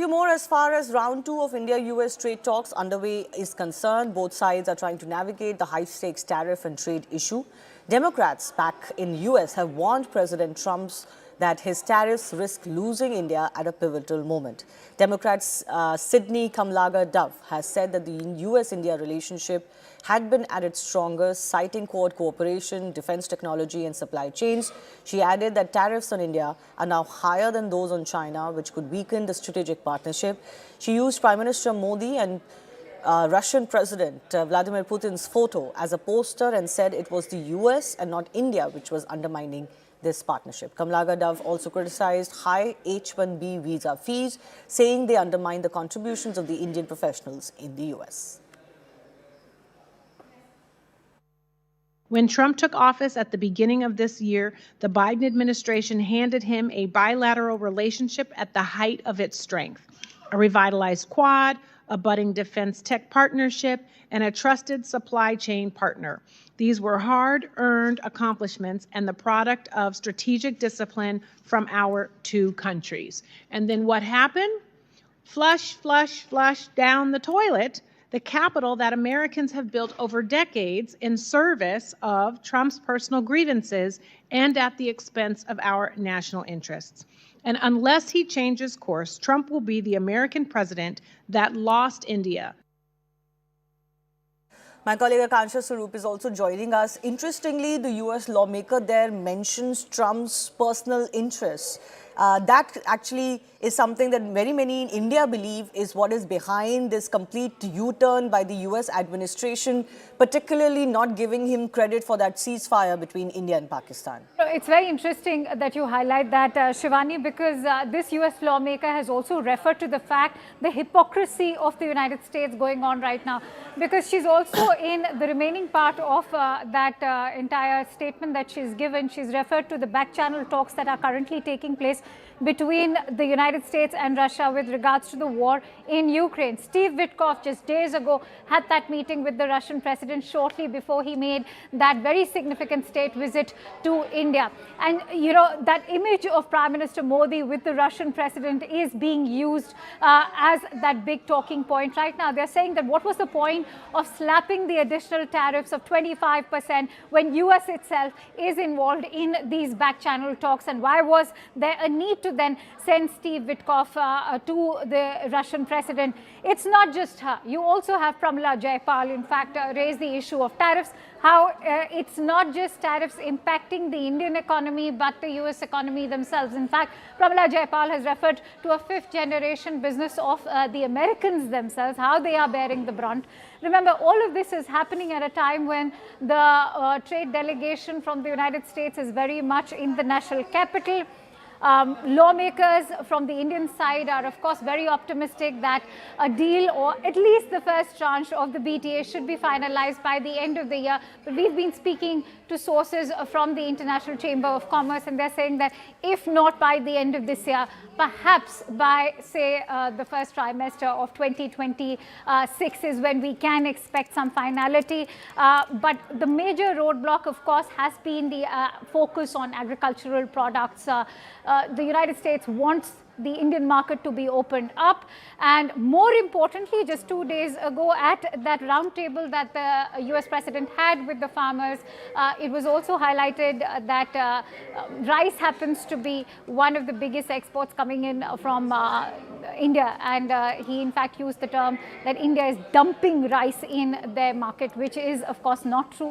more as far as round 2 of India-U.S. trade talks underway is concerned. Both sides are trying to navigate the high-stakes tariff and trade issue. Democrats back in U.S. have warned President Trump that his tariffs risk losing India at a pivotal moment. Democrats Sydney Kamlager-Dove has said that the U.S.-India relationship had been at its strongest, citing Quad cooperation, defense technology and supply chains. She added that tariffs on India are now higher than those on China, which could weaken the strategic partnership. She used Prime Minister Modi and Russian President Vladimir Putin's photo as a poster and said it was the U.S. and not India which was undermining this partnership. Kamlager-Dove also criticized high H-1B visa fees, saying they undermine the contributions of the Indian professionals in the U.S. When Trump took office at the beginning of this year, the Biden administration handed him a bilateral relationship at the height of its strength, a revitalized Quad, a budding defense tech partnership, and a trusted supply chain partner. These were hard-earned accomplishments and the product of strategic discipline from our two countries. And then what happened? Flush, flush, flush down the toilet, the capital that Americans have built over decades in service of Trump's personal grievances and at the expense of our national interests. And unless he changes course, Trump will be the American president that lost India. My colleague Akansha Sarup is also joining us. Interestingly, the U.S. lawmaker there mentions Trump's personal interests. That actually is something that very many in India believe is what is behind this complete U-turn by the U.S. administration, particularly not giving him credit for that ceasefire between India and Pakistan. It's very interesting that you highlight that, Shivani, because this U.S. lawmaker has also referred to the fact, the hypocrisy of the United States going on right now, because she's also in the remaining part of that entire statement that she's given. She's referred to the back-channel talks that are currently taking place between the United States and Russia with regards to the war in Ukraine. Steve Witkoff just days ago had that meeting with the Russian president shortly before he made that very significant state visit to India. And, you know, that image of Prime Minister Modi with the Russian president is being used as that big talking point right now. They're saying that what was the point of slapping the additional tariffs of 25% when US itself is involved in these back-channel talks, and why was there a need to then send Steve Witkoff to the Russian president? It's not just her. You also have Pramila Jayapal, in fact, raise the issue of tariffs, how it's not just tariffs impacting the Indian economy, but the US economy themselves. In fact, Pramila Jayapal has referred to a fifth-generation business of the Americans themselves, how they are bearing the brunt. Remember, all of this is happening at a time when the trade delegation from the United States is very much in the national capital. Lawmakers from the Indian side are, of course, very optimistic that a deal, or at least the first tranche of the BTA, should be finalized by the end of the year. But we've been speaking to sources from the International Chamber of Commerce, and they're saying that if not by the end of this year, perhaps by, say, the first trimester of 2026 is when we can expect some finality. But the major roadblock, of course, has been the focus on agricultural products. The United States wants the Indian market to be opened up, and more importantly, just 2 days ago at that roundtable that the US president had with the farmers, it was also highlighted that rice happens to be one of the biggest exports coming in from India, and he in fact used the term that India is dumping rice in their market, which is of course not true.